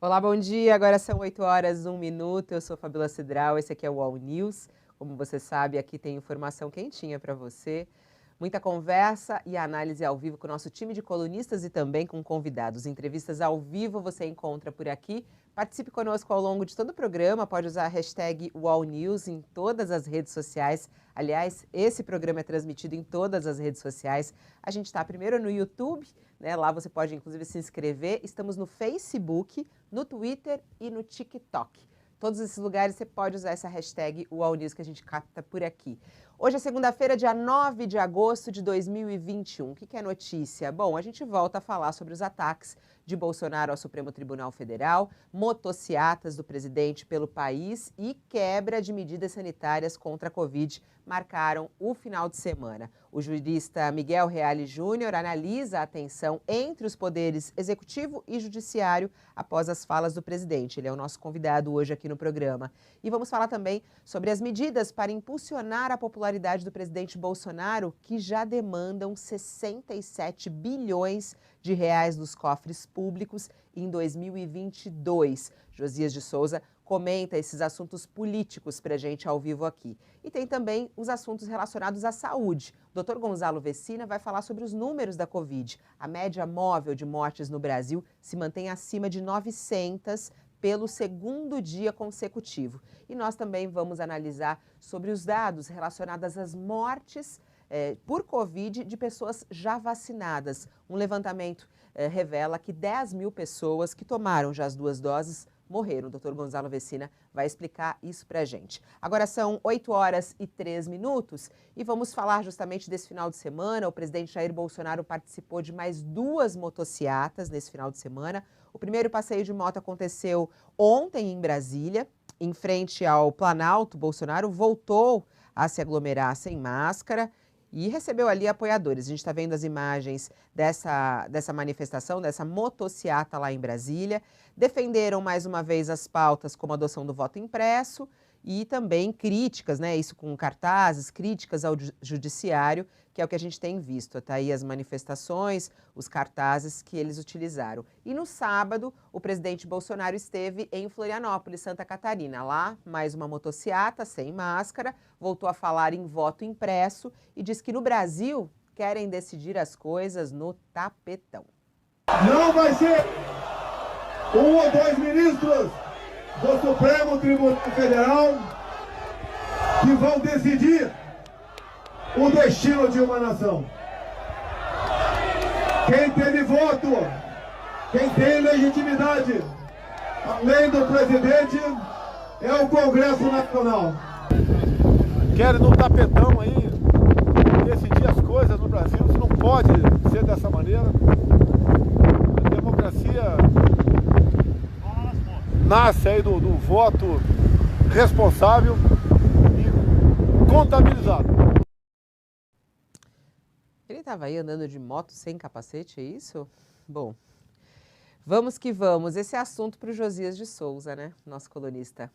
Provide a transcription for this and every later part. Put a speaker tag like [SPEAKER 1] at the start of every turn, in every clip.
[SPEAKER 1] Olá, bom dia. Agora são 8 horas, 1 minuto. Eu sou Fabíola Cidral, esse aqui é o All News. Como você sabe, aqui tem informação quentinha para você. Muita conversa e análise ao vivo com o nosso time de colunistas e também com convidados. Entrevistas ao vivo você encontra por aqui. Participe conosco ao longo de todo o programa. Pode usar a hashtag AllNews em todas as redes sociais. Aliás, esse programa é transmitido em todas as redes sociais. A gente está primeiro no YouTube, né? Lá você pode inclusive se inscrever. Estamos no Facebook, no Twitter e no TikTok. Todos esses lugares você pode usar essa hashtag AllNews que a gente capta por aqui. Hoje é segunda-feira, dia 9 de agosto de 2021. O que é notícia? Bom, a gente volta a falar sobre os ataques de Bolsonaro ao Supremo Tribunal Federal, motociatas do presidente pelo país e quebra de medidas sanitárias contra a Covid marcaram o final de semana. O jurista Miguel Reale Júnior analisa a tensão entre os poderes executivo e judiciário após as falas do presidente. Ele é o nosso convidado hoje aqui no programa. E vamos falar também sobre as medidas para impulsionar a popularidade do presidente Bolsonaro, que já demandam 67 bilhões de reais dos cofres públicos em 2022. Josias de Souza comenta esses assuntos políticos para a gente ao vivo aqui. E tem também os assuntos relacionados à saúde. O Dr. Gonzalo Vecina vai falar sobre os números da Covid. A média móvel de mortes no Brasil se mantém acima de 900 pelo segundo dia consecutivo. E nós também vamos analisar sobre os dados relacionados às mortes por Covid de pessoas já vacinadas. Um levantamento revela que 10 mil pessoas que tomaram já as 2 doses morreram. O Dr. Gonzalo Vecina vai explicar isso para a gente. Agora são 8 horas e 3 minutos e vamos falar justamente desse final de semana. O presidente Jair Bolsonaro participou de mais 2 motociatas nesse final de semana. O primeiro passeio de moto aconteceu ontem em Brasília, em frente ao Planalto. Bolsonaro voltou a se aglomerar sem máscara e recebeu ali apoiadores. A gente está vendo as imagens dessa manifestação, dessa motociata lá em Brasília. Defenderam mais uma vez as pautas como a adoção do voto impresso e também críticas, né? Isso com cartazes, críticas ao judiciário, que é o que a gente tem visto. Tá aí as manifestações, os cartazes que eles utilizaram. E no sábado, o presidente Bolsonaro esteve em Florianópolis, Santa Catarina. Lá, mais uma motociata, sem máscara, voltou a falar em voto impresso e diz que no Brasil querem decidir as coisas no tapetão.
[SPEAKER 2] Não vai ser 1 ou 2 ministros do Supremo Tribunal Federal que vão decidir o destino de uma nação. Quem teve voto, quem tem legitimidade, além do presidente, é o Congresso Nacional.
[SPEAKER 3] Querem no tapetão aí decidir as coisas no Brasil, isso não pode ser dessa maneira. A democracia nasce aí do voto responsável e contabilizado.
[SPEAKER 1] Ele estava aí andando de moto sem capacete, é isso? Bom, vamos que vamos. Esse é assunto para o Josias de Souza, né? Nosso colunista.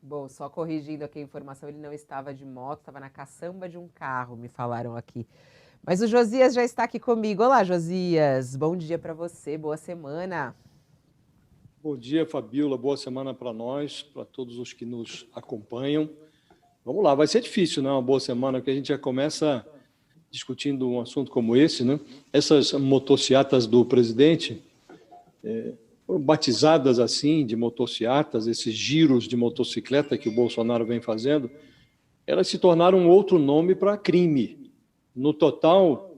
[SPEAKER 1] Bom, só corrigindo aqui a informação, ele não estava de moto, estava na caçamba de um carro, me falaram aqui. Mas o Josias já está aqui comigo. Olá, Josias. Bom dia para você, boa semana.
[SPEAKER 4] Bom dia, Fabíola. Boa semana para nós, para todos os que nos acompanham. Vamos lá, vai ser difícil, né? Uma boa semana, porque a gente já começa discutindo um assunto como esse, né? Essas motociatas do presidente foram batizadas assim, de motociatas, esses giros de motocicleta que o Bolsonaro vem fazendo, elas se tornaram um outro nome para crime. No total,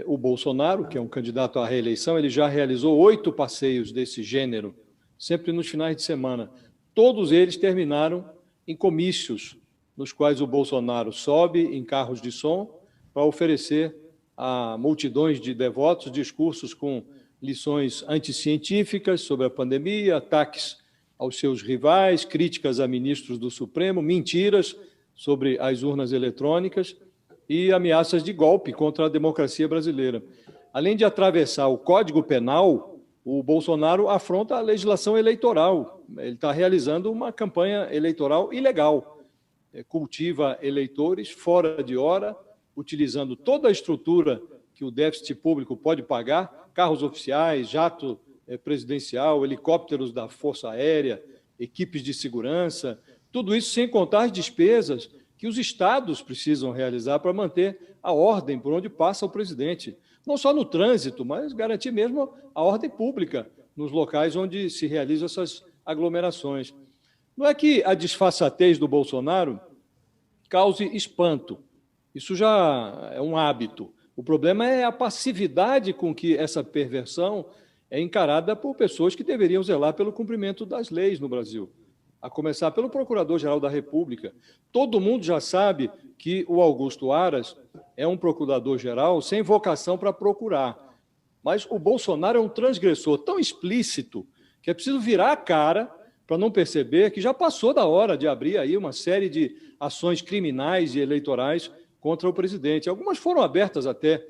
[SPEAKER 4] o Bolsonaro, que é um candidato à reeleição, ele já realizou 8 passeios desse gênero, sempre nos finais de semana. Todos eles terminaram em comícios, nos quais o Bolsonaro sobe em carros de som para oferecer a multidões de devotos discursos com lições anticientíficas sobre a pandemia, ataques aos seus rivais, críticas a ministros do Supremo, mentiras sobre as urnas eletrônicas e ameaças de golpe contra a democracia brasileira. Além de atravessar o Código Penal, o Bolsonaro afronta a legislação eleitoral. Ele está realizando uma campanha eleitoral ilegal. cultiva eleitores fora de hora, utilizando toda a estrutura que o déficit público pode pagar, carros oficiais, jato presidencial, helicópteros da Força Aérea, equipes de segurança, tudo isso sem contar as despesas que os estados precisam realizar para manter a ordem por onde passa o presidente. Não só no trânsito, mas garantir mesmo a ordem pública nos locais onde se realizam essas aglomerações. Não é que a disfarçatez do Bolsonaro cause espanto. Isso já é um hábito. O problema é a passividade com que essa perversão é encarada por pessoas que deveriam zelar pelo cumprimento das leis no Brasil, a começar pelo Procurador-Geral da República. Todo mundo já sabe que o Augusto Aras é um procurador-geral sem vocação para procurar. Mas o Bolsonaro é um transgressor tão explícito que é preciso virar a cara para não perceber que já passou da hora de abrir aí uma série de ações criminais e eleitorais contra o presidente. Algumas foram abertas até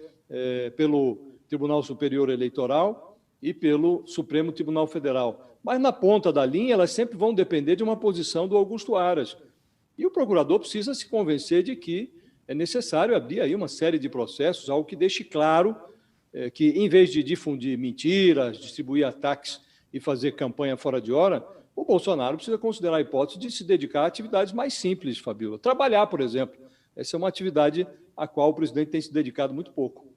[SPEAKER 4] pelo Tribunal Superior Eleitoral e pelo Supremo Tribunal Federal. Mas na ponta da linha elas sempre vão depender de uma posição do Augusto Aras. E o procurador precisa se convencer de que é necessário abrir aí uma série de processos, algo que deixe claro que, em vez de difundir mentiras, distribuir ataques e fazer campanha fora de hora, o Bolsonaro precisa considerar a hipótese de se dedicar a atividades mais simples, Fabíola. Trabalhar, por exemplo. Essa é uma atividade à qual o presidente tem se dedicado muito pouco.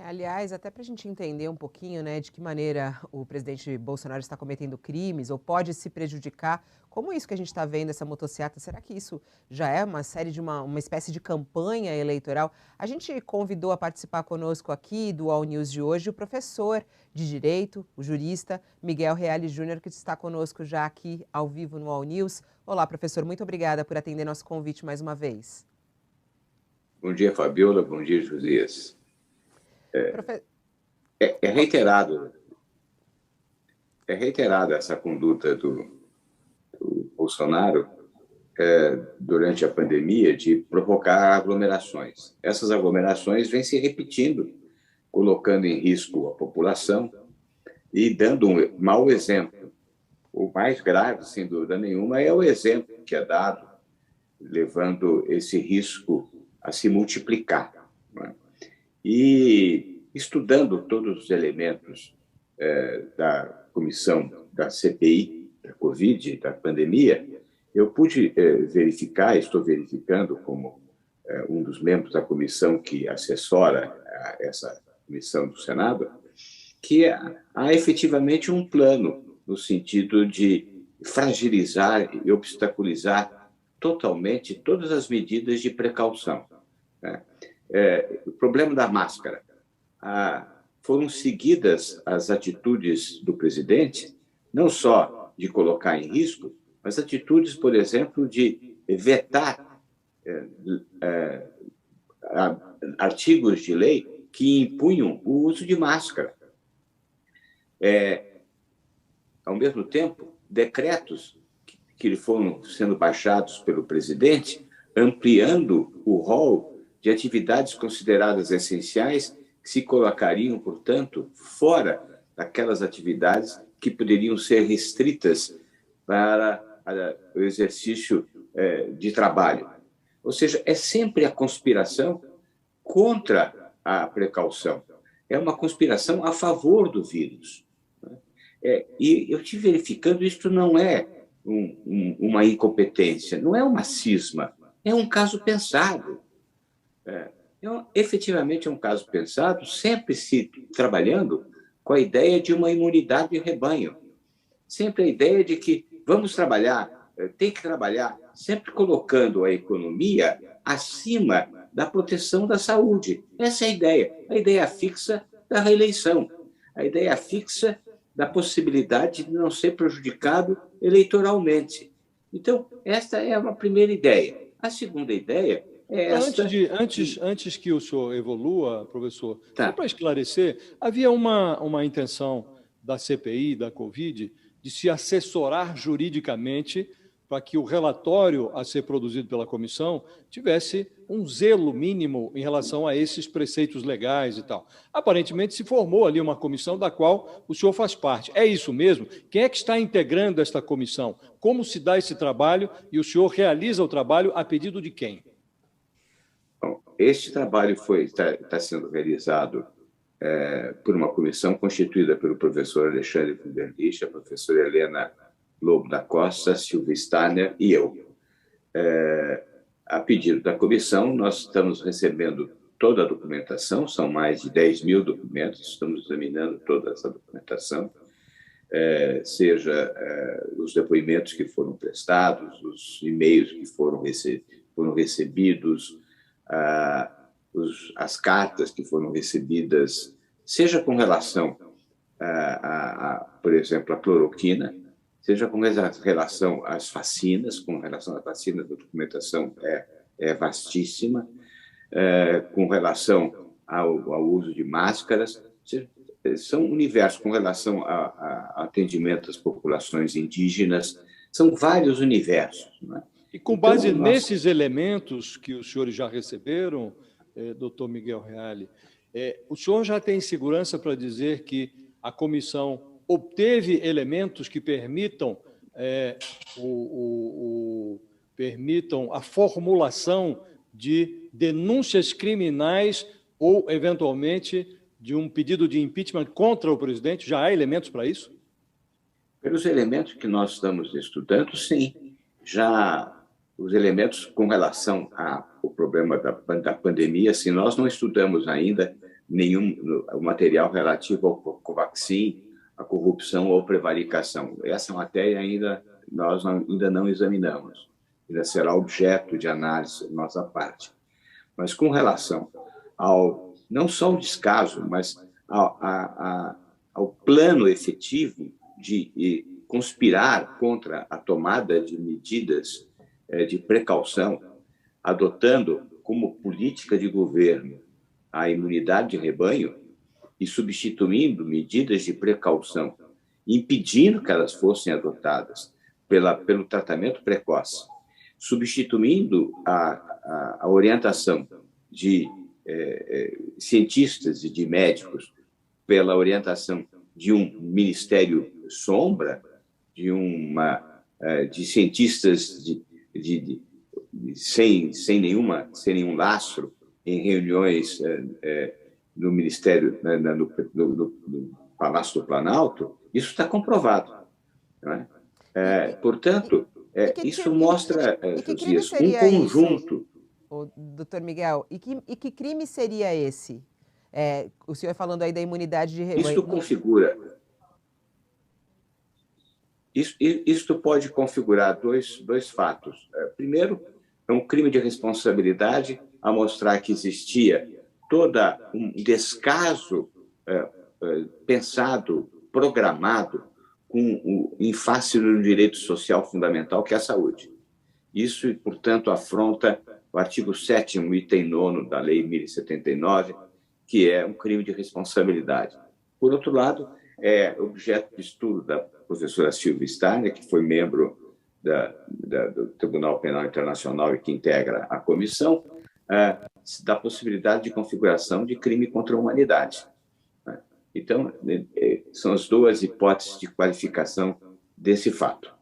[SPEAKER 1] Aliás, até para a gente entender um pouquinho, né, de que maneira o presidente Bolsonaro está cometendo crimes ou pode se prejudicar, como isso que a gente está vendo, essa motociata, será que isso já é uma série de uma espécie de campanha eleitoral? A gente convidou a participar conosco aqui do All News de hoje o professor de Direito, o jurista Miguel Reale Júnior, que está conosco já aqui ao vivo no All News. Olá, professor, muito obrigada por atender nosso convite mais uma vez.
[SPEAKER 5] Bom dia, Fabíola. Bom dia, Josias. É reiterada essa conduta do Bolsonaro durante a pandemia de provocar aglomerações. Essas aglomerações vêm se repetindo, colocando em risco a população e dando um mau exemplo. O mais grave, sem dúvida nenhuma, é o exemplo que é dado, levando esse risco a se multiplicar. Não é? E estudando todos os elementos da comissão da CPI, da Covid, da pandemia, eu pude verificar, estou verificando como um dos membros da comissão que assessora essa comissão do Senado, que há efetivamente um plano no sentido de fragilizar e obstaculizar totalmente todas as medidas de precaução. Né? O problema da máscara. Foram seguidas as atitudes do presidente, não só de colocar em risco, mas atitudes, por exemplo, de vetar artigos de lei que impunham o uso de máscara. Ao mesmo tempo, decretos que foram sendo baixados pelo presidente, ampliando o rol de atividades consideradas essenciais, que se colocariam, portanto, fora daquelas atividades que poderiam ser restritas para o exercício de trabalho. Ou seja, é sempre a conspiração contra a precaução. É uma conspiração a favor do vírus. E eu estive verificando, isto não é uma incompetência, não é uma cisma, é um caso pensado. Efetivamente é um caso pensado, sempre se trabalhando com a ideia de uma imunidade de rebanho. Sempre a ideia de que vamos trabalhar, tem que trabalhar, sempre colocando a economia acima da proteção da saúde. Essa é a ideia fixa da reeleição, a ideia fixa da possibilidade de não ser prejudicado eleitoralmente. Então, esta é uma primeira ideia. A segunda ideia é esta...
[SPEAKER 4] Antes que o senhor evolua, professor,
[SPEAKER 5] tá.
[SPEAKER 4] Só para esclarecer, havia uma intenção da CPI, da Covid, de se assessorar juridicamente para que o relatório a ser produzido pela comissão tivesse um zelo mínimo em relação a esses preceitos legais e tal. Aparentemente, se formou ali uma comissão da qual o senhor faz parte. É isso mesmo? Quem é que está integrando esta comissão? Como se dá esse trabalho e o senhor realiza o trabalho a pedido de quem?
[SPEAKER 5] Bom, este trabalho está sendo realizado por uma comissão constituída pelo professor Alexandre Wunderlich, a professora Helena Lobo da Costa, Silvia Starner e eu. A pedido da comissão, nós estamos recebendo toda a documentação, são mais de 10.000 documentos, estamos examinando toda essa documentação, seja os depoimentos que foram prestados, os e-mails que foram recebidos, as cartas que foram recebidas, seja com relação, por exemplo, à cloroquina, seja com relação às vacinas, com relação às vacinas, a documentação é vastíssima, com relação ao uso de máscaras, são universos com relação a atendimento às populações indígenas, são vários universos. Né?
[SPEAKER 4] E com base nesses elementos que os senhores já receberam, doutor Miguel Reale, o senhor já tem segurança para dizer que a comissão obteve elementos que permitam permitam a formulação de denúncias criminais ou, eventualmente, de um pedido de impeachment contra o presidente? Já há elementos para isso?
[SPEAKER 5] Pelos elementos que nós estamos estudando, sim. Já os elementos com relação ao problema da pandemia, assim, nós não estudamos ainda nenhum material relativo ao Covaxin, a corrupção ou prevaricação. Essa matéria nós ainda não examinamos. Ainda será objeto de análise da nossa parte. Mas com relação não só ao descaso, mas ao plano efetivo de conspirar contra a tomada de medidas de precaução, adotando como política de governo a imunidade de rebanho, e substituindo medidas de precaução, impedindo que elas fossem adotadas pelo tratamento precoce, substituindo a orientação de cientistas e de médicos pela orientação de um ministério sombra, de cientistas sem nenhum lastro em reuniões no Ministério, no Palácio do Planalto, isso está comprovado. Não é? Portanto, isso mostra, Josias, um conjunto.
[SPEAKER 1] Doutor Miguel, e que crime seria esse? O senhor falando aí da imunidade de rebanho.
[SPEAKER 5] Isto configura. Isto pode configurar dois fatos. Primeiro, é um crime de responsabilidade a mostrar que existia todo um descaso pensado, programado, em face do direito social fundamental, que é a saúde. Isso, portanto, afronta o artigo 7º, item 9º da Lei 1079, que é um crime de responsabilidade. Por outro lado, é objeto de estudo da professora Silvia Starner, que foi membro do Tribunal Penal Internacional e que integra a comissão, da possibilidade de configuração de crime contra a humanidade. Então, são as duas hipóteses de qualificação desse fato.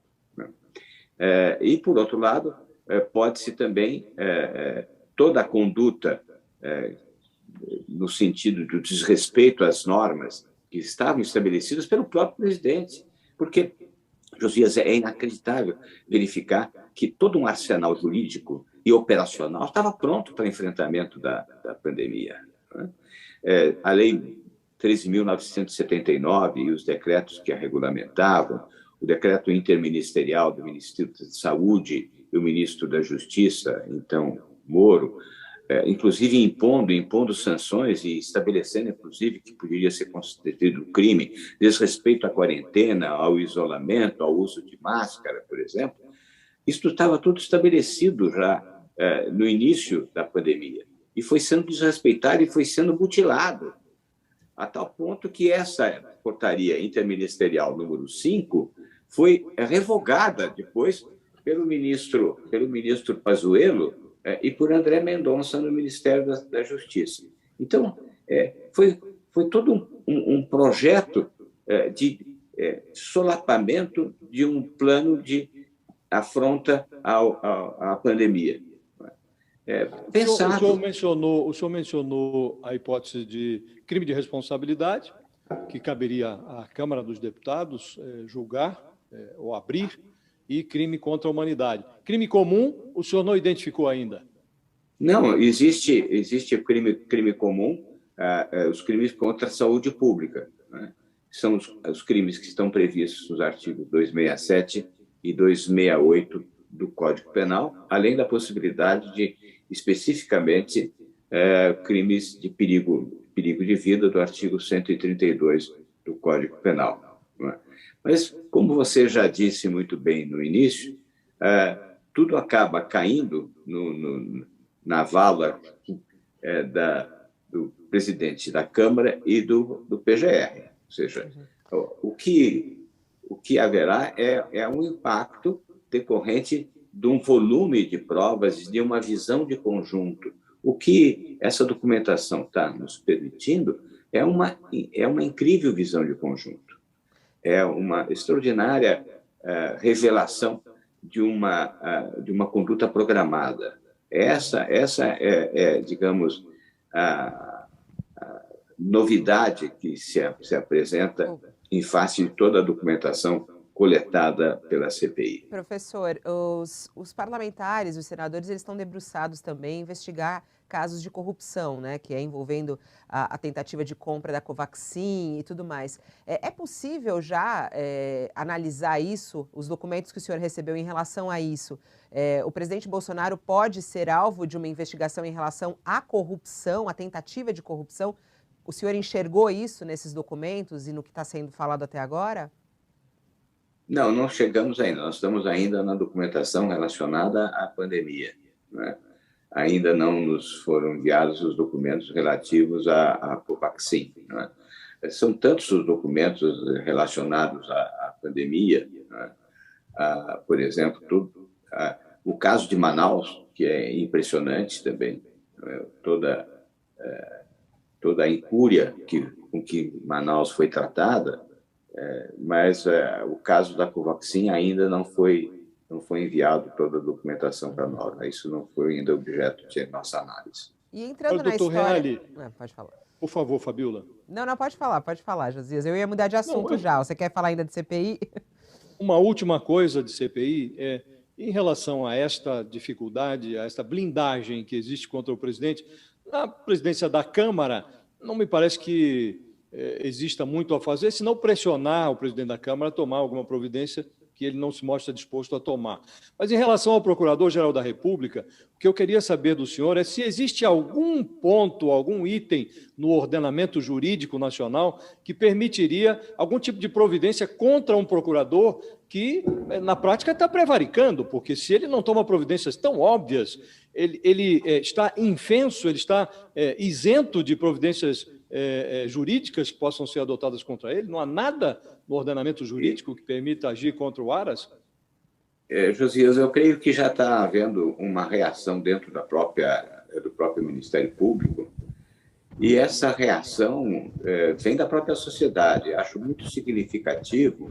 [SPEAKER 5] E, por outro lado, pode-se também toda a conduta no sentido do desrespeito às normas que estavam estabelecidas pelo próprio presidente, porque, Josias, é inacreditável verificar que todo um arsenal jurídico e operacional estava pronto para enfrentamento da pandemia. A Lei 13.979 e os decretos que a regulamentavam, o decreto interministerial do Ministério da Saúde e o ministro da Justiça, então Moro, inclusive impondo sanções e estabelecendo, inclusive, que poderia ser constituído crime desrespeito à quarentena, ao isolamento, ao uso de máscara, por exemplo. Isso estava tudo estabelecido já no início da pandemia e foi sendo desrespeitado e foi sendo mutilado, a tal ponto que essa portaria interministerial número 5 foi revogada depois pelo ministro Pazuello e por André Mendonça no Ministério da Justiça. Então, foi todo um projeto de solapamento de um plano de afronta à pandemia.
[SPEAKER 4] Pensado... O senhor mencionou a hipótese de crime de responsabilidade, que caberia à Câmara dos Deputados julgar ou abrir, e crime contra a humanidade. Crime comum, o senhor não identificou ainda?
[SPEAKER 5] Não, existe crime comum, os crimes contra a saúde pública, né? São os crimes que estão previstos nos artigos 267 e 268 do Código Penal, além da possibilidade de, especificamente, crimes de perigo de vida do artigo 132 do Código Penal, né? Mas, como você já disse muito bem no início, tudo acaba caindo na vala do presidente da Câmara e do PGR. Ou seja, o que haverá é um impacto decorrente de um volume de provas, de uma visão de conjunto. O que essa documentação está nos permitindo é uma incrível visão de conjunto. É uma extraordinária revelação de uma conduta programada. Essa digamos, a novidade que se apresenta em face de toda a documentação coletada pela CPI.
[SPEAKER 1] Professor, os parlamentares, os senadores, eles estão debruçados também em investigar casos de corrupção, né, que é envolvendo a tentativa de compra da Covaxin e tudo mais. É possível já analisar isso, os documentos que o senhor recebeu em relação a isso? O presidente Bolsonaro pode ser alvo de uma investigação em relação à corrupção, à tentativa de corrupção? O senhor enxergou isso nesses documentos e no que está sendo falado até agora?
[SPEAKER 5] Não chegamos ainda. Nós estamos ainda na documentação relacionada à pandemia, né? Ainda não nos foram enviados os documentos relativos à Covaxin, né? São tantos os documentos relacionados à pandemia, né? Por exemplo, o caso de Manaus, que é impressionante também, né? Toda a incúria com que Manaus foi tratada, mas o caso da Covaxin ainda não foi enviado toda a documentação para nós. Isso não foi ainda objeto de nossa análise.
[SPEAKER 1] E entrando na história...
[SPEAKER 4] Reale,
[SPEAKER 1] pode falar.
[SPEAKER 4] Por favor, Fabíola.
[SPEAKER 1] Não, pode falar, Josias. Eu ia mudar de assunto já. Você quer falar ainda de CPI?
[SPEAKER 4] Uma última coisa de CPI em relação a esta dificuldade, a esta blindagem que existe contra o presidente, na presidência da Câmara, não me parece que exista muito a fazer, se não pressionar o presidente da Câmara a tomar alguma providência que ele não se mostra disposto a tomar. Mas, em relação ao Procurador-Geral da República, o que eu queria saber do senhor é se existe algum ponto, algum item no ordenamento jurídico nacional que permitiria algum tipo de providência contra um procurador que, na prática, está prevaricando, porque se ele não toma providências tão óbvias, ele está infenso, ele está isento de providências jurídicas que possam ser adotadas contra ele? Não há nada no ordenamento jurídico que permita agir contra o Aras?
[SPEAKER 5] Josias, eu creio que já está havendo uma reação dentro do próprio Ministério Público, e essa reação vem da própria sociedade. Acho muito significativo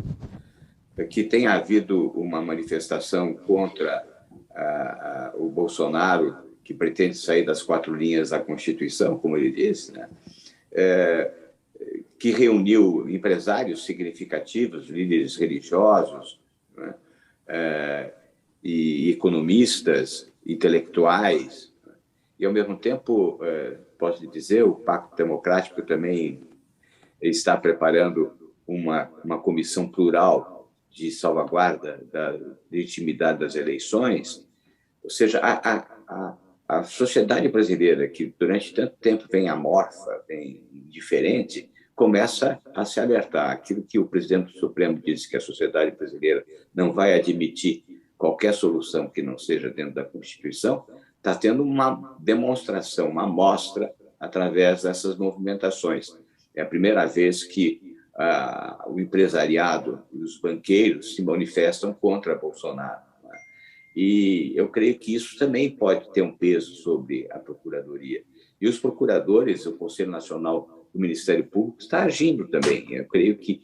[SPEAKER 5] que tenha havido uma manifestação contra o Bolsonaro, que pretende sair das 4 linhas da Constituição, como ele disse, né? Que reuniu empresários significativos, líderes religiosos, né? E economistas, intelectuais, e, ao mesmo tempo, posso dizer, o Pacto Democrático também está preparando uma comissão plural de salvaguarda da legitimidade das eleições. Ou seja, a sociedade brasileira, que durante tanto tempo vem amorfa, vem indiferente, começa a se alertar. Aquilo que o presidente do Supremo disse, que a sociedade brasileira não vai admitir qualquer solução que não seja dentro da Constituição, está tendo uma demonstração, uma amostra através dessas movimentações. É a primeira vez que o empresariado e os banqueiros se manifestam contra Bolsonaro, né? E eu creio que isso também pode ter um peso sobre a Procuradoria. E os procuradores, o Conselho Nacional do Ministério Público está agindo também. Eu creio que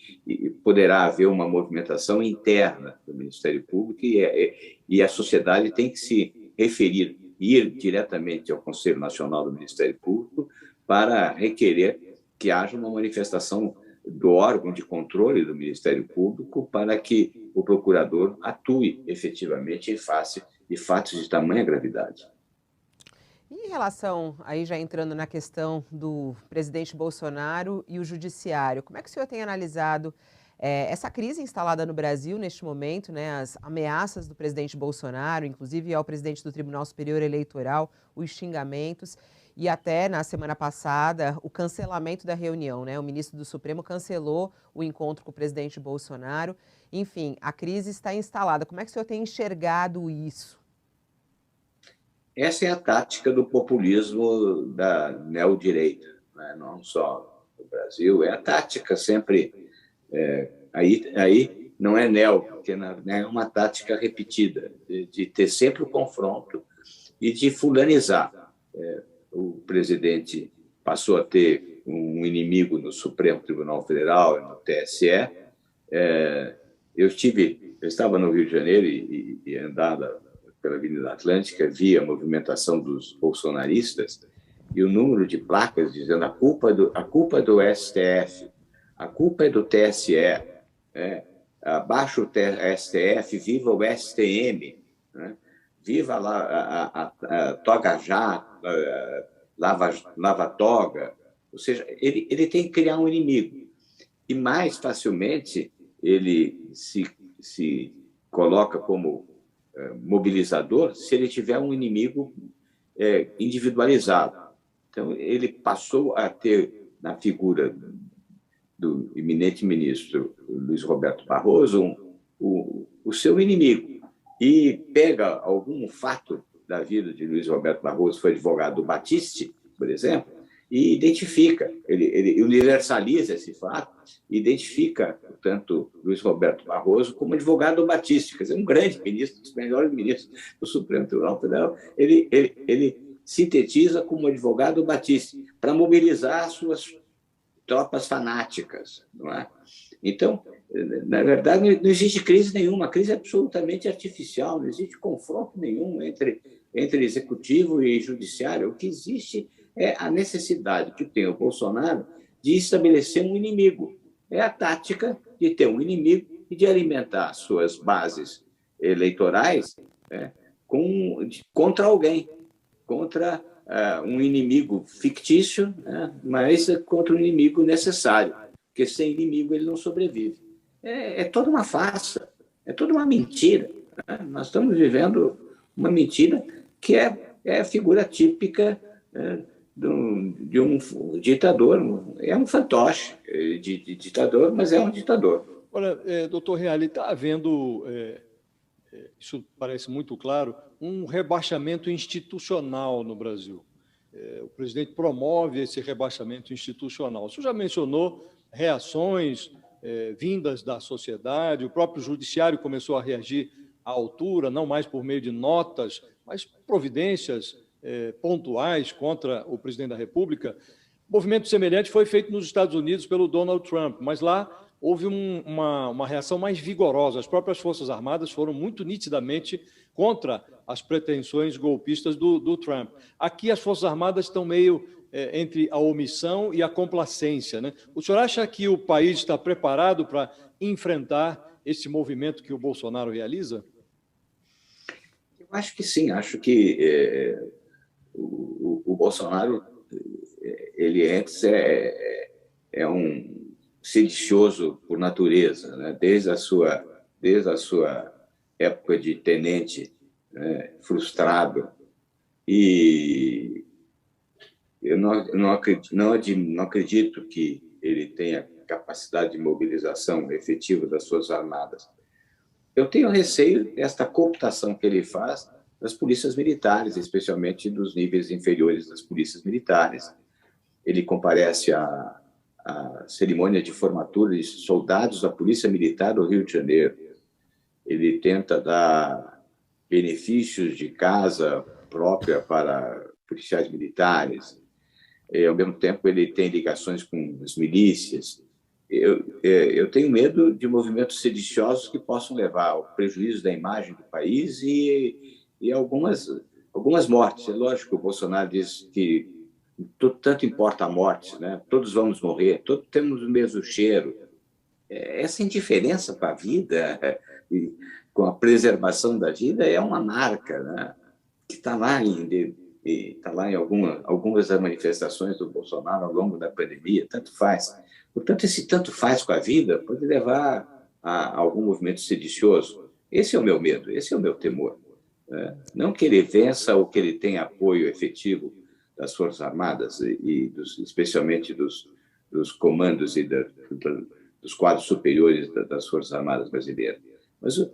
[SPEAKER 5] poderá haver uma movimentação interna do Ministério Público e a sociedade tem que se referir, ir diretamente ao Conselho Nacional do Ministério Público para requerer que haja uma manifestação do órgão de controle do Ministério Público para que o procurador atue efetivamente em face de fatos de tamanha gravidade.
[SPEAKER 1] E em relação, aí já entrando na questão do presidente Bolsonaro e o judiciário, como é que o senhor tem analisado essa crise instalada no Brasil neste momento, né, as ameaças do presidente Bolsonaro, inclusive ao presidente do Tribunal Superior Eleitoral, os xingamentos, e até na semana passada o cancelamento da reunião, né? O ministro do Supremo cancelou o encontro com o presidente Bolsonaro. Enfim, a crise está instalada. Como é que o senhor tem enxergado isso?
[SPEAKER 5] Essa é a tática do populismo da neodireita, né? Não só no Brasil, é a tática sempre. Aí não é neo, porque é uma tática repetida, de ter sempre o confronto e de fulanizar. O presidente passou a ter um inimigo no Supremo Tribunal Federal e no TSE. Eu estava no Rio de Janeiro e andava pela Avenida Atlântica, vi a movimentação dos bolsonaristas e o número de placas dizendo a culpa é do STF, a culpa é do TSE, abaixo o STF, viva o STM, né? Viva lá a toga já, lava toga. Ou seja, ele tem que criar um inimigo. E mais facilmente ele se coloca como mobilizador se ele tiver um inimigo individualizado. Então, ele passou a ter, na figura do eminente ministro Luiz Roberto Barroso, o seu inimigo. E pega algum fato da vida de Luiz Roberto Barroso, foi advogado do Batiste, por exemplo, e identifica, ele universaliza esse fato, identifica, portanto, Luiz Roberto Barroso como advogado do Batiste, quer dizer, um grande ministro, um dos melhores ministros do Supremo Tribunal Federal, ele sintetiza como advogado do Batiste, para mobilizar as suas tropas fanáticas, não é? Então, na verdade, não existe crise nenhuma, a crise é absolutamente artificial, não existe confronto nenhum entre executivo e judiciário. O que existe é a necessidade que tem o Bolsonaro de estabelecer um inimigo. É a tática de ter um inimigo e de alimentar suas bases eleitorais contra alguém, contra um inimigo fictício, mas contra um inimigo necessário, porque sem inimigo ele não sobrevive. É toda uma farsa, é toda uma mentira, né? Nós estamos vivendo uma mentira que é a figura típica de um ditador, é um fantoche de ditador, mas é um ditador.
[SPEAKER 4] Olha, doutor Reale, está havendo, isso parece muito claro, um rebaixamento institucional no Brasil. O presidente promove esse rebaixamento institucional. O senhor já mencionou reações vindas da sociedade, o próprio judiciário começou a reagir à altura, não mais por meio de notas, mas providências pontuais contra o presidente da República. Movimento semelhante foi feito nos Estados Unidos pelo Donald Trump, mas lá houve uma reação mais vigorosa. As próprias Forças Armadas foram muito nitidamente contra as pretensões golpistas do Trump. Aqui as Forças Armadas estão meio entre a omissão e a complacência, né? O senhor acha que o país está preparado para enfrentar esse movimento que o Bolsonaro realiza?
[SPEAKER 5] Eu acho que sim, acho que o Bolsonaro, ele antes é um sedicioso por natureza, né? Desde a sua época de tenente, né, frustrado, e eu não acredito que ele tenha capacidade de mobilização efetiva das suas armadas. Eu tenho receio desta cooptação que ele faz das polícias militares, especialmente dos níveis inferiores das polícias militares. Ele comparece à cerimônia de formatura de soldados da Polícia Militar do Rio de Janeiro. Ele tenta dar benefícios de casa própria para policiais militares. Ao mesmo tempo, ele tem ligações com as milícias. Eu tenho medo de movimentos sediciosos que possam levar ao prejuízo da imagem do país e algumas mortes. É lógico que o Bolsonaro diz que tanto importa a morte, né? Todos vamos morrer, todos temos o mesmo cheiro. Essa indiferença para a vida, com a preservação da vida, é uma marca, né? Que está lá em algumas das manifestações do Bolsonaro ao longo da pandemia, tanto faz. Portanto, esse tanto faz com a vida pode levar a algum movimento sedicioso. Esse é o meu medo, esse é o meu temor. Não que ele vença ou que ele tenha apoio efetivo das Forças Armadas, especialmente dos comandos e dos quadros superiores das Forças Armadas brasileiras. Mas o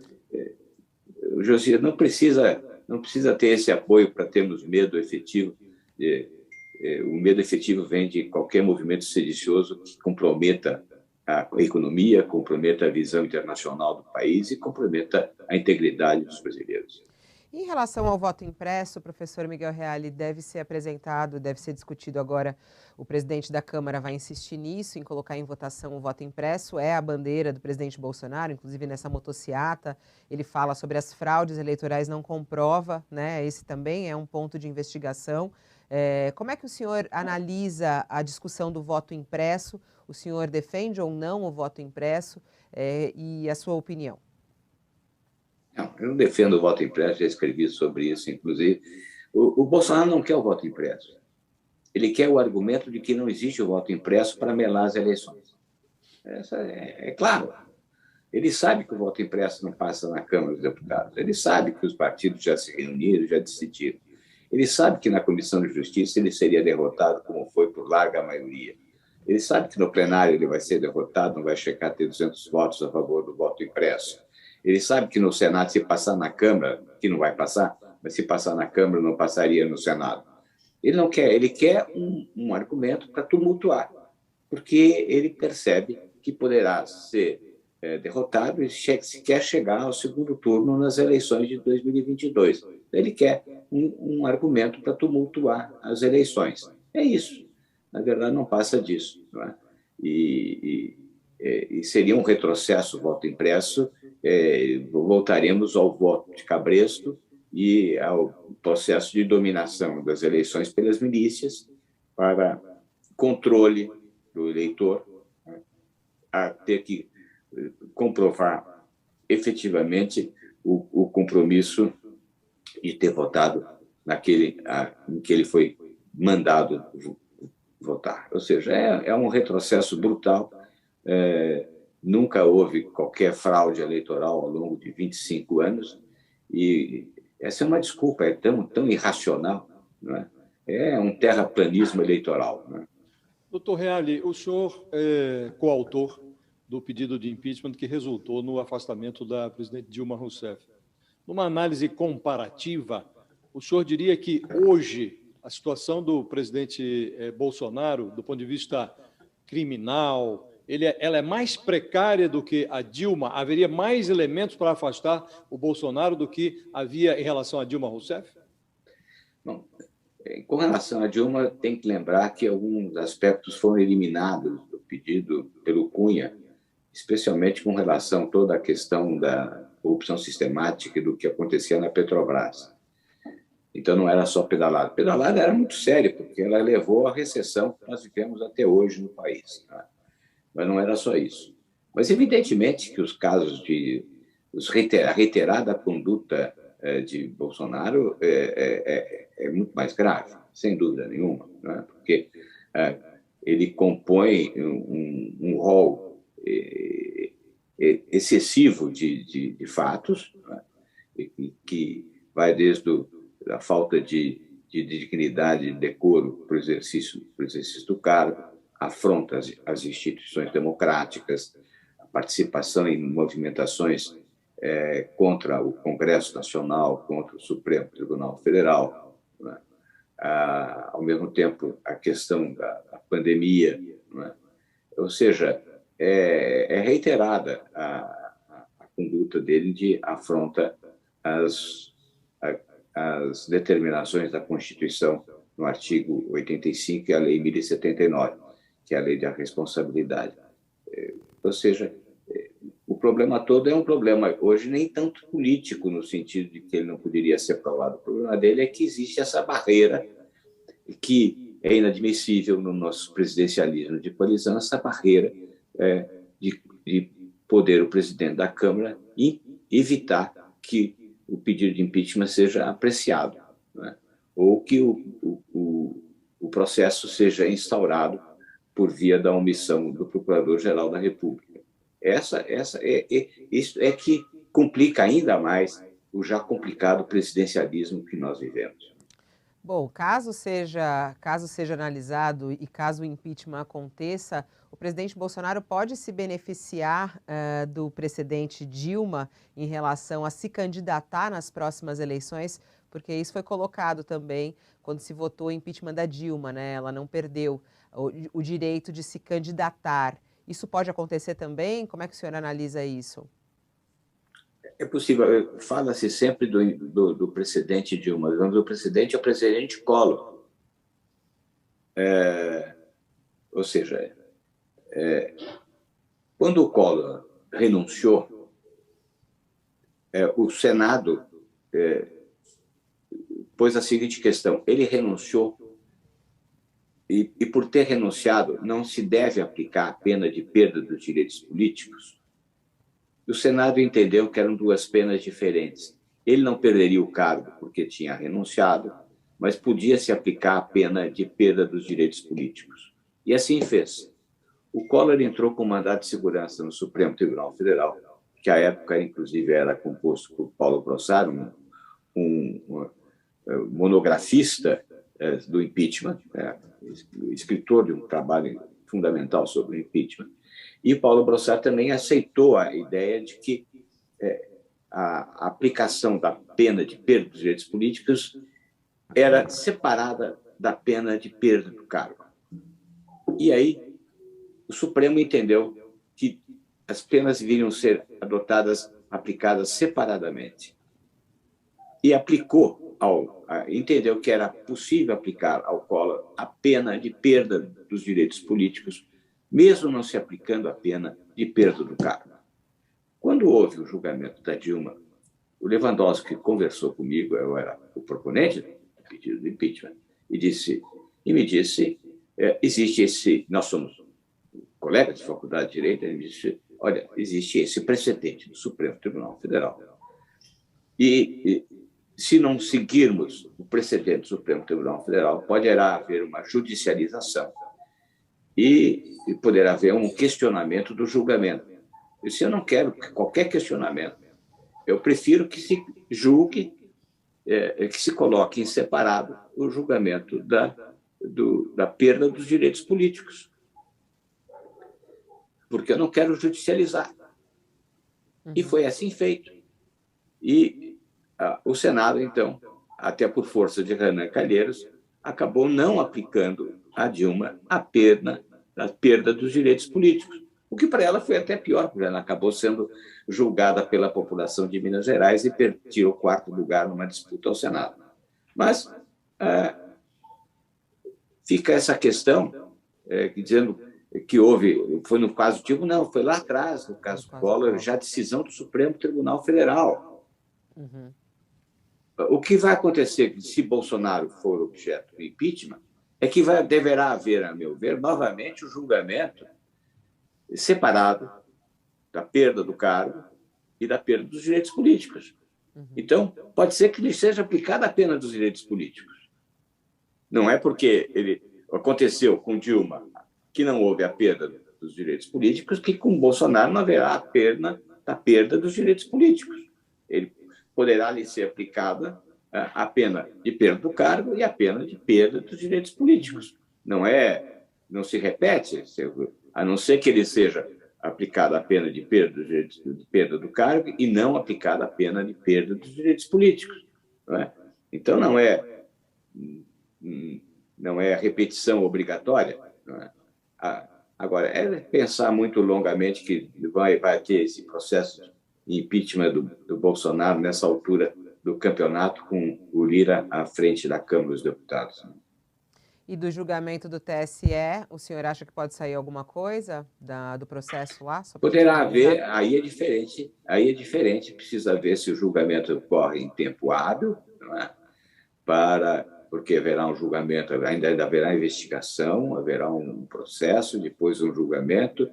[SPEAKER 5] Josias não precisa ter esse apoio para termos medo efetivo. O medo efetivo vem de qualquer movimento sedicioso que comprometa a economia, comprometa a visão internacional do país e comprometa a integridade dos brasileiros.
[SPEAKER 1] Em relação ao voto impresso, professor Miguel Reale, deve ser discutido agora. O presidente da Câmara vai insistir nisso, em colocar em votação o voto impresso. É a bandeira do presidente Bolsonaro, inclusive nessa motociata. Ele fala sobre as fraudes eleitorais, não comprova, né? Esse também é um ponto de investigação. Como é que o senhor analisa a discussão do voto impresso? O senhor defende ou não o voto impresso? E a sua opinião?
[SPEAKER 5] Não, eu não defendo o voto impresso, já escrevi sobre isso, inclusive. O Bolsonaro não quer o voto impresso. Ele quer o argumento de que não existe o voto impresso para melar as eleições. Essa é claro. Ele sabe que o voto impresso não passa na Câmara dos Deputados. Ele sabe que os partidos já se reuniram, já decidiram. Ele sabe que na Comissão de Justiça ele seria derrotado, como foi por larga maioria. Ele sabe que no plenário ele vai ser derrotado, não vai chegar a ter 200 votos a favor do voto impresso. Ele sabe que no Senado, se passar na Câmara, que não vai passar, mas se passar na Câmara, não passaria no Senado. Ele não quer, ele quer um argumento para tumultuar, porque ele percebe que poderá ser derrotado e quer chegar ao segundo turno nas eleições de 2022. Ele quer um argumento para tumultuar as eleições. É isso. Na verdade, não passa disso. Não é? E seria um retrocesso o voto impresso. Voltaremos ao voto de cabresto e ao processo de dominação das eleições pelas milícias para controle do eleitor, a ter que comprovar efetivamente o compromisso de ter votado em que ele foi mandado votar. Ou seja, é um retrocesso brutal. Nunca houve qualquer fraude eleitoral ao longo de 25 anos e essa é uma desculpa, é tão irracional, não é? É um terraplanismo eleitoral. Não é?
[SPEAKER 4] Doutor Reale, o senhor é coautor do pedido de impeachment que resultou no afastamento da presidente Dilma Rousseff. Numa análise comparativa, o senhor diria que hoje a situação do presidente Bolsonaro, do ponto de vista criminal, ela é mais precária do que a Dilma? Haveria mais elementos para afastar o Bolsonaro do que havia em relação a Dilma Rousseff?
[SPEAKER 5] Bom, com relação a Dilma, tem que lembrar que alguns aspectos foram eliminados do pedido pelo Cunha, especialmente com relação a toda a questão da corrupção sistemática e do que acontecia na Petrobras. Então, não era só pedalada. Pedalada era muito séria, porque ela levou à recessão que nós vivemos até hoje no país. Né? Mas não era só isso. Mas, evidentemente, que os casos a reiterada conduta de Bolsonaro é muito mais grave, sem dúvida nenhuma, né? Porque ele compõe um rol excessivo de fatos, né? Que vai desde a falta de dignidade e decoro para o exercício do cargo, afronta as instituições democráticas, a participação em movimentações contra o Congresso Nacional, contra o Supremo Tribunal Federal, né? Ao mesmo tempo, a questão da pandemia, né? Ou seja, é reiterada a conduta dele de afronta as determinações da Constituição no artigo 85 e a Lei 1079, que é a Lei da Responsabilidade. Ou seja, o problema todo é um problema hoje nem tanto político, no sentido de que ele não poderia ser aprovado. O problema dele é que existe essa barreira que é inadmissível no nosso presidencialismo de coalizão, essa barreira de poder o presidente da Câmara e evitar que o pedido de impeachment seja apreciado, né? Ou que o processo seja instaurado por via da omissão do Procurador-Geral da República. Isso é que complica ainda mais o já complicado presidencialismo que nós vivemos.
[SPEAKER 1] Bom, caso seja analisado e caso o impeachment aconteça, o presidente Bolsonaro pode se beneficiar do precedente Dilma em relação a se candidatar nas próximas eleições, porque isso foi colocado também quando se votou o impeachment da Dilma, né? Ela não perdeu o direito de se candidatar. Isso pode acontecer também? Como é que o senhor analisa isso?
[SPEAKER 5] É possível. Fala-se sempre do precedente Dilma, mas o precedente é o presidente Collor. Ou seja, quando o Collor renunciou, o Senado pôs a seguinte questão: ele renunciou e, por ter renunciado, não se deve aplicar a pena de perda dos direitos políticos. O Senado entendeu que eram duas penas diferentes. Ele não perderia o cargo porque tinha renunciado, mas podia se aplicar a pena de perda dos direitos políticos. E assim fez. O Collor entrou com mandato de segurança no Supremo Tribunal Federal, que à época, inclusive, era composto por Paulo Brossard, um monografista do impeachment, escritor de um trabalho fundamental sobre o impeachment. E Paulo Brossard também aceitou a ideia de que a aplicação da pena de perda dos direitos políticos era separada da pena de perda do cargo. E aí o Supremo entendeu que as penas deveriam ser aplicadas separadamente. E entendeu que era possível aplicar ao Collor a pena de perda dos direitos políticos, mesmo não se aplicando a pena de perda do cargo. Quando houve o julgamento da Dilma, o Lewandowski conversou comigo, eu era o proponente do pedido de impeachment, e me disse, nós somos colegas de faculdade de Direito, ele me disse, olha, existe esse precedente do Supremo Tribunal Federal. E se não seguirmos o precedente do Supremo Tribunal Federal, poderá haver uma judicialização e poderá haver um questionamento do julgamento. Eu disse, eu não quero qualquer questionamento. Eu prefiro que se julgue, que se coloque em separado o julgamento da perda dos direitos políticos. Porque eu não quero judicializar. E foi assim feito. E o Senado, então, até por força de Renan Calheiros, acabou não aplicando a Dilma a perda dos direitos políticos. O que para ela foi até pior, porque ela acabou sendo julgada pela população de Minas Gerais e tirou o 4º lugar numa disputa ao Senado. Mas fica essa questão, dizendo que foi no caso Dilma, não, foi lá atrás, no caso Collor, já decisão do Supremo Tribunal Federal.
[SPEAKER 1] Uhum.
[SPEAKER 5] O que vai acontecer se Bolsonaro for objeto do impeachment é que deverá haver, a meu ver, novamente o julgamento separado da perda do cargo e da perda dos direitos políticos. Uhum. Então, pode ser que lhe seja aplicada a pena dos direitos políticos. Não é porque aconteceu com Dilma que não houve a perda dos direitos políticos que com Bolsonaro não haverá a pena da perda dos direitos políticos. Ele poderá lhe ser aplicada a pena de perda do cargo e a pena de perda dos direitos políticos. Não se repete, a não ser que ele seja aplicada a pena de perda do cargo e não aplicada a pena de perda dos direitos políticos. Não é? Então, não é repetição obrigatória. Não é? Agora, é pensar muito longamente que vai ter esse processo de impeachment do Bolsonaro nessa altura do campeonato com o Lira à frente da Câmara dos Deputados.
[SPEAKER 1] E do julgamento do TSE, o senhor acha que pode sair alguma coa do processo lá?
[SPEAKER 5] Poderá haver, aí é diferente, precisa ver se o julgamento ocorre em tempo hábil, não é? Porque haverá um julgamento, ainda haverá investigação, haverá um processo, depois um julgamento,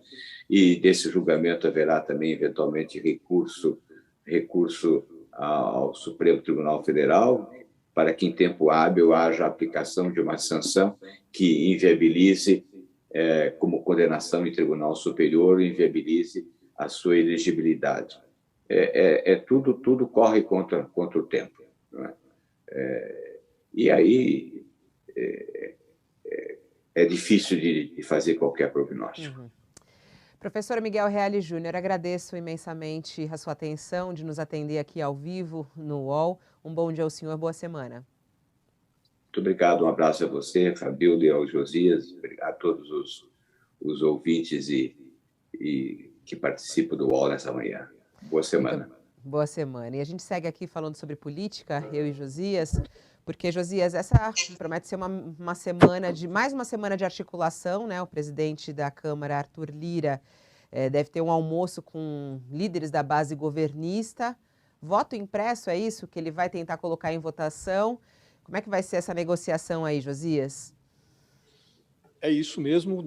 [SPEAKER 5] e desse julgamento haverá também, eventualmente, recurso ao Supremo Tribunal Federal, para que em tempo hábil haja a aplicação de uma sanção que inviabilize, como condenação em Tribunal Superior, inviabilize a sua elegibilidade. Tudo corre contra o tempo, não é? E aí é difícil de fazer qualquer prognóstico.
[SPEAKER 1] Uhum. Professor Miguel Reale Júnior, agradeço imensamente a sua atenção de nos atender aqui ao vivo no UOL. Um bom dia ao senhor, boa semana.
[SPEAKER 5] Muito obrigado, um abraço a você, Fabíola, e ao Josias, a todos os ouvintes e que participam do UOL nessa manhã. Boa semana.
[SPEAKER 1] Boa semana. E a gente segue aqui falando sobre política, eu e Josias, porque, Josias, essa promete ser mais uma semana de articulação, né? O presidente da Câmara, Arthur Lira, deve ter um almoço com líderes da base governista. Voto impresso, é isso que ele vai tentar colocar em votação? Como é que vai ser essa negociação aí, Josias?
[SPEAKER 4] É isso mesmo.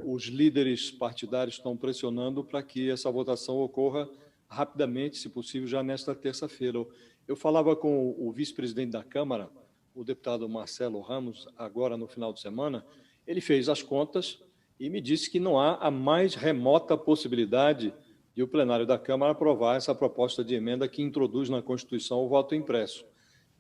[SPEAKER 4] Os líderes partidários estão pressionando para que essa votação ocorra rapidamente, se possível, já nesta terça-feira. Eu falava com o vice-presidente da Câmara, o deputado Marcelo Ramos, agora no final de semana. Ele fez as contas e me disse que não há a mais remota possibilidade de o plenário da Câmara aprovar essa proposta de emenda que introduz na Constituição o voto impresso.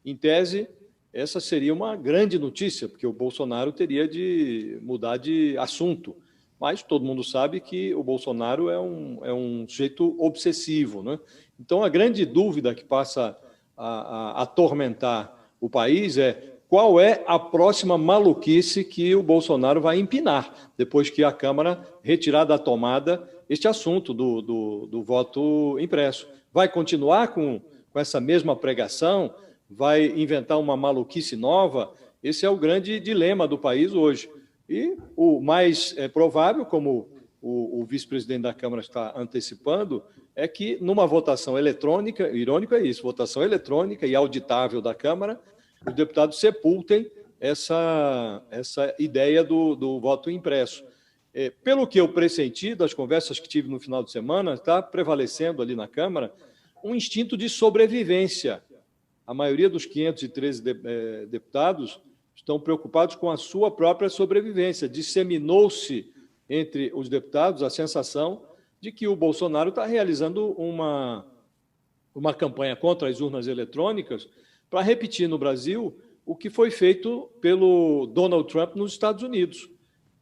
[SPEAKER 4] Em tese, essa seria uma grande notícia, porque o Bolsonaro teria de mudar de assunto. Mas todo mundo sabe que o Bolsonaro é um sujeito obsessivo, né? Então, a grande dúvida que passa a atormentar o país é qual é a próxima maluquice que o Bolsonaro vai empinar, depois que a Câmara retirar da tomada este assunto do voto impresso. Vai continuar com essa mesma pregação? Vai inventar uma maluquice nova? Esse é o grande dilema do país hoje. E o mais provável, como o vice-presidente da Câmara está antecipando, é que numa votação eletrônica, irônico é isso, votação eletrônica e auditável da Câmara, os deputados sepultem essa ideia do voto impresso. Pelo que eu pressenti das conversas que tive no final de semana, está prevalecendo ali na Câmara um instinto de sobrevivência. A maioria dos 513 deputados estão preocupados com a sua própria sobrevivência. Disseminou-se entre os deputados a sensação de que o Bolsonaro está realizando uma campanha contra as urnas eletrônicas para repetir no Brasil o que foi feito pelo Donald Trump nos Estados Unidos.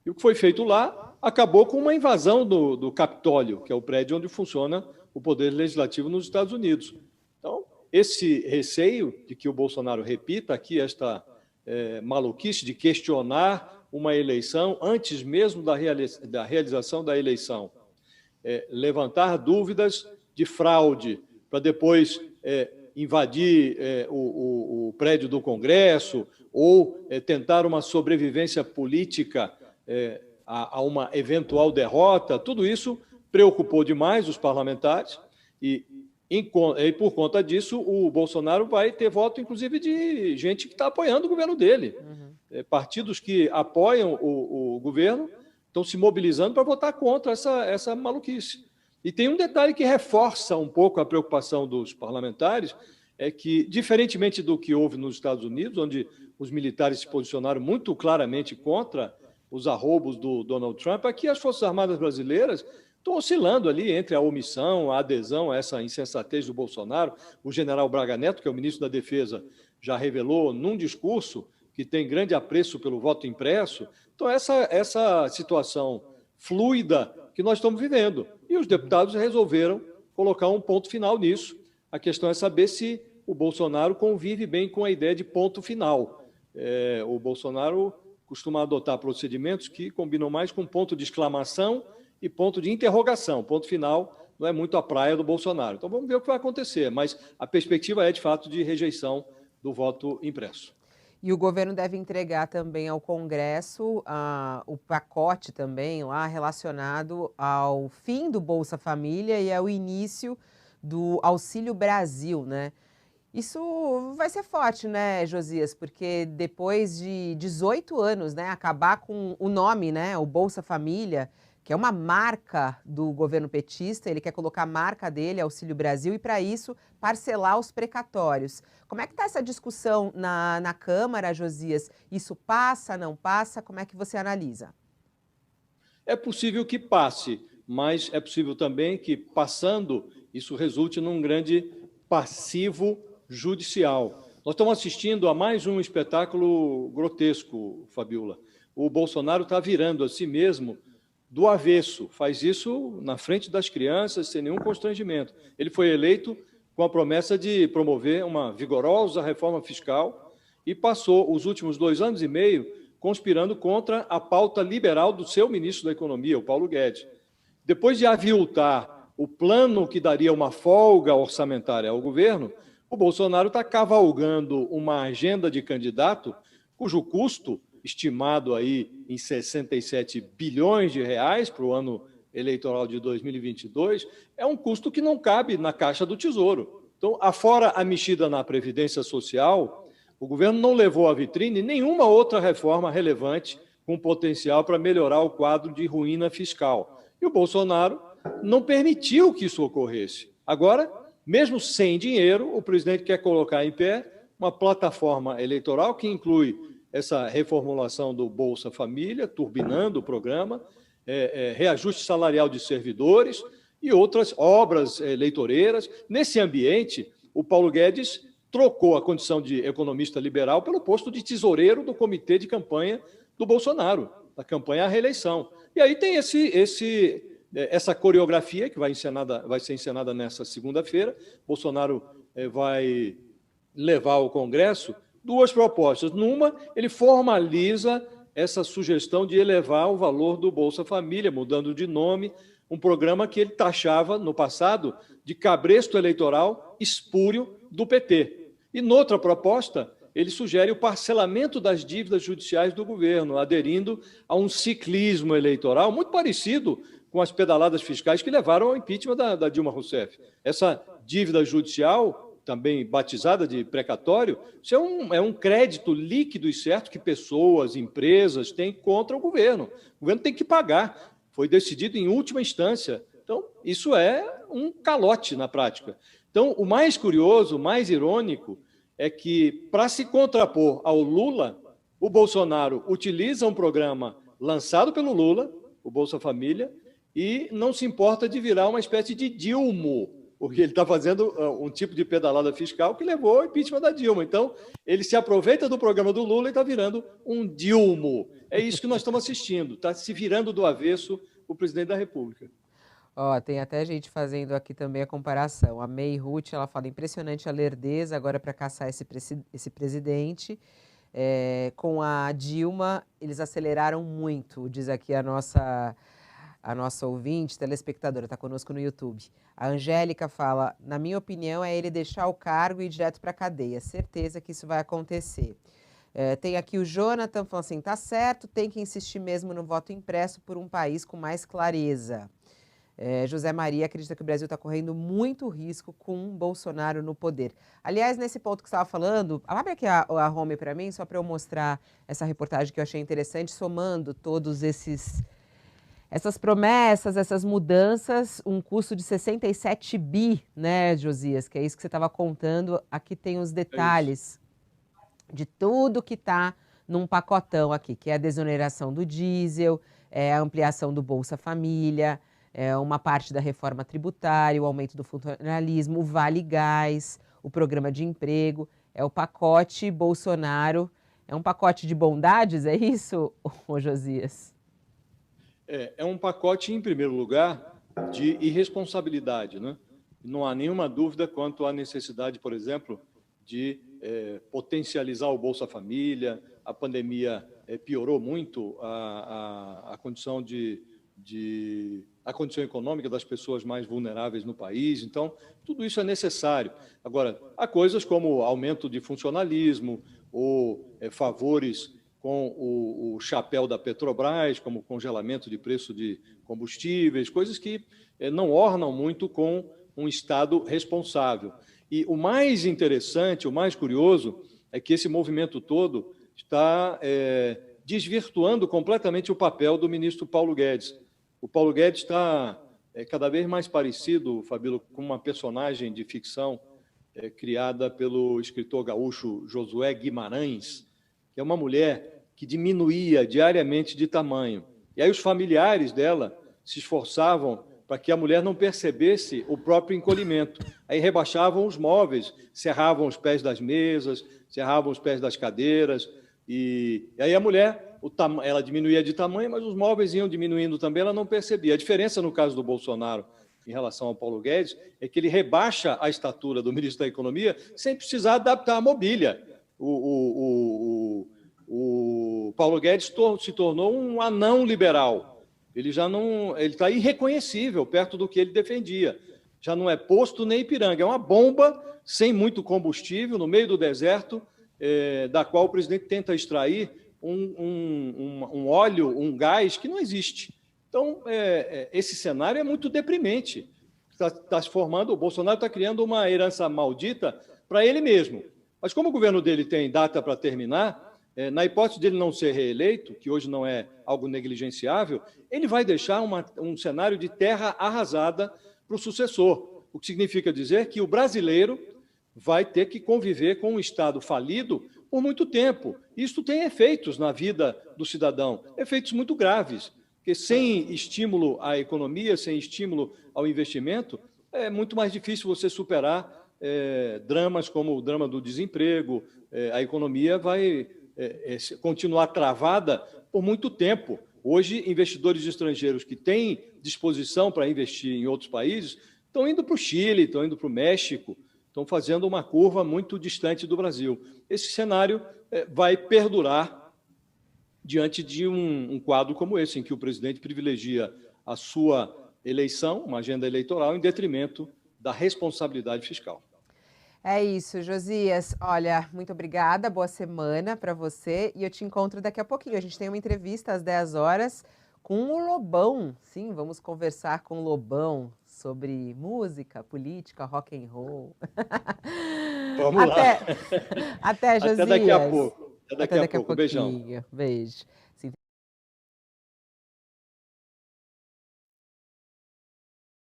[SPEAKER 4] E o que foi feito lá acabou com uma invasão do Capitólio, que é o prédio onde funciona o Poder Legislativo nos Estados Unidos. Então, esse receio de que o Bolsonaro repita aqui esta maluquice de questionar uma eleição antes mesmo da realização da eleição, levantar dúvidas de fraude para depois invadir o prédio do Congresso ou tentar uma sobrevivência política a uma eventual derrota, tudo isso preocupou demais os parlamentares e por conta disso, o Bolsonaro vai ter voto, inclusive, de gente que está apoiando o governo dele. Uhum. Partidos que apoiam o governo estão se mobilizando para votar contra essa maluquice. E tem um detalhe que reforça um pouco a preocupação dos parlamentares, é que, diferentemente do que houve nos Estados Unidos, onde os militares se posicionaram muito claramente contra os arroubos do Donald Trump, aqui as Forças Armadas brasileiras estão oscilando ali entre a omissão, a adesão a essa insensatez do Bolsonaro. O general Braga Neto, que é o ministro da Defesa, já revelou num discurso que tem grande apreço pelo voto impresso. Então, essa situação fluida que nós estamos vivendo. E os deputados resolveram colocar um ponto final nisso. A questão é saber se o Bolsonaro convive bem com a ideia de ponto final. O Bolsonaro costuma adotar procedimentos que combinam mais com ponto de exclamação e ponto de interrogação. Ponto final não é muito a praia do Bolsonaro. Então, vamos ver o que vai acontecer, mas a perspectiva é, de fato, de rejeição do voto impresso.
[SPEAKER 1] E o governo deve entregar também ao Congresso o pacote também lá relacionado ao fim do Bolsa Família e ao início do Auxílio Brasil, né? Isso vai ser forte, né, Josias? Porque depois de 18 anos, né, acabar com o nome, né, o Bolsa Família, que é uma marca do governo petista, ele quer colocar a marca dele, Auxílio Brasil, e para isso parcelar os precatórios. Como é que está essa discussão na Câmara, Josias? Isso passa, não passa? Como é que você analisa?
[SPEAKER 4] É possível que passe, mas é possível também que, passando, isso resulte num grande passivo judicial. Nós estamos assistindo a mais um espetáculo grotesco, Fabiola. O Bolsonaro está virando a si mesmo do avesso, faz isso na frente das crianças, sem nenhum constrangimento. Ele foi eleito com a promessa de promover uma vigorosa reforma fiscal e passou os últimos 2 anos e meio conspirando contra a pauta liberal do seu ministro da Economia, o Paulo Guedes. Depois de aviltar o plano que daria uma folga orçamentária ao governo, o Bolsonaro está cavalgando uma agenda de candidato cujo custo, estimado aí em 67 bilhões de reais para o ano eleitoral de 2022, é um custo que não cabe na caixa do Tesouro. Então, afora a mexida na Previdência Social, o governo não levou à vitrine nenhuma outra reforma relevante com potencial para melhorar o quadro de ruína fiscal. E o Bolsonaro não permitiu que isso ocorresse. Agora, mesmo sem dinheiro, o presidente quer colocar em pé uma plataforma eleitoral que inclui essa reformulação do Bolsa Família, turbinando o programa, reajuste salarial de servidores e outras obras eleitoreiras. Nesse ambiente, o Paulo Guedes trocou a condição de economista liberal pelo posto de tesoureiro do comitê de campanha do Bolsonaro, da campanha à reeleição. E aí tem essa coreografia que vai ser encenada nessa segunda-feira. Bolsonaro vai levar ao Congresso 2 propostas. Numa, ele formaliza essa sugestão de elevar o valor do Bolsa Família, mudando de nome, um programa que ele taxava, no passado, de cabresto eleitoral espúrio do PT. E, noutra proposta, ele sugere o parcelamento das dívidas judiciais do governo, aderindo a um ciclismo eleitoral muito parecido com as pedaladas fiscais que levaram ao impeachment da Dilma Rousseff. Essa dívida judicial, também batizada de precatório, isso é um crédito líquido e certo que pessoas, empresas têm contra o governo. O governo tem que pagar. Foi decidido em última instância. Então, isso é um calote na prática. Então, o mais curioso, o mais irônico, é que, para se contrapor ao Lula, o Bolsonaro utiliza um programa lançado pelo Lula, o Bolsa Família, e não se importa de virar uma espécie de Dilma, porque ele está fazendo um tipo de pedalada fiscal que levou ao impeachment da Dilma. Então, ele se aproveita do programa do Lula e está virando um Dilma. É isso que nós estamos assistindo, está se virando do avesso o presidente da República.
[SPEAKER 1] Tem até gente fazendo aqui também a comparação. A May Ruth, ela fala, impressionante a lerdeza agora para caçar esse presidente. Com a Dilma, eles aceleraram muito, diz aqui a nossa ouvinte, telespectadora, está conosco no YouTube. A Angélica fala, na minha opinião, é ele deixar o cargo e ir direto para a cadeia. Certeza que isso vai acontecer. Tem aqui o Jonathan falando assim, tá certo, tem que insistir mesmo no voto impresso por um país com mais clareza. José Maria acredita que o Brasil está correndo muito risco com Bolsonaro no poder. Aliás, nesse ponto que você estava falando, abre aqui a home para mim, só para eu mostrar essa reportagem que eu achei interessante, somando todos essas promessas, essas mudanças, um custo de 67 bi, né, Josias? Que é isso que você estava contando. Aqui tem os detalhes de tudo que está num pacotão aqui, que é a desoneração do diesel, a ampliação do Bolsa Família, uma parte da reforma tributária, o aumento do funcionalismo, o Vale Gás, o programa de emprego, o pacote Bolsonaro. É um pacote de bondades, é isso, ô Josias?
[SPEAKER 4] É um pacote, em primeiro lugar, de irresponsabilidade, né? Não há nenhuma dúvida quanto à necessidade, por exemplo, de potencializar o Bolsa Família. A pandemia piorou muito a condição de a condição econômica das pessoas mais vulneráveis no país. Então, tudo isso é necessário. Agora, há coisas como aumento de funcionalismo ou favores com o chapéu da Petrobras, como congelamento de preço de combustíveis, coisas que não ornam muito com um Estado responsável. E o mais interessante, o mais curioso, é que esse movimento todo está desvirtuando completamente o papel do ministro Paulo Guedes. O Paulo Guedes está cada vez mais parecido, Fabíola, com uma personagem de ficção criada pelo escritor gaúcho Josué Guimarães, que é uma mulher que diminuía diariamente de tamanho. E aí os familiares dela se esforçavam para que a mulher não percebesse o próprio encolhimento. Aí rebaixavam os móveis, serravam os pés das mesas, serravam os pés das cadeiras, e aí a mulher, ela diminuía de tamanho, mas os móveis iam diminuindo também, ela não percebia. A diferença no caso do Bolsonaro em relação ao Paulo Guedes é que ele rebaixa a estatura do ministro da Economia sem precisar adaptar a mobília. O Paulo Guedes se tornou um anão liberal. Ele está irreconhecível perto do que ele defendia. Já não é posto nem Ipiranga, é uma bomba sem muito combustível no meio do deserto, da qual o presidente tenta extrair um óleo, um gás que não existe. Então, esse cenário é muito deprimente. Está se formando, o Bolsonaro está criando uma herança maldita para ele mesmo. Mas como o governo dele tem data para terminar, na hipótese dele não ser reeleito, que hoje não é algo negligenciável, ele vai deixar um cenário de terra arrasada para o sucessor, o que significa dizer que o brasileiro vai ter que conviver com um Estado falido por muito tempo. Isso tem efeitos na vida do cidadão, efeitos muito graves, porque sem estímulo à economia, sem estímulo ao investimento, é muito mais difícil você superar dramas como o drama do desemprego. A economia vai continuar travada por muito tempo. Hoje, investidores estrangeiros que têm disposição para investir em outros países estão indo para o Chile, estão indo para o México, estão fazendo uma curva muito distante do Brasil. Esse cenário vai perdurar diante de um quadro como esse, em que o presidente privilegia a sua eleição, uma agenda eleitoral, em detrimento da responsabilidade fiscal.
[SPEAKER 1] É isso, Josias. Olha, muito obrigada, boa semana para você e eu te encontro daqui a pouquinho. A gente tem uma entrevista às 10 horas com o Lobão. Sim, vamos conversar com o Lobão sobre música, política, rock and roll.
[SPEAKER 4] Vamos lá.
[SPEAKER 1] Até, Josias.
[SPEAKER 4] Até daqui a pouco.
[SPEAKER 1] Até daqui a pouquinho.
[SPEAKER 4] Beijão.
[SPEAKER 1] Beijo.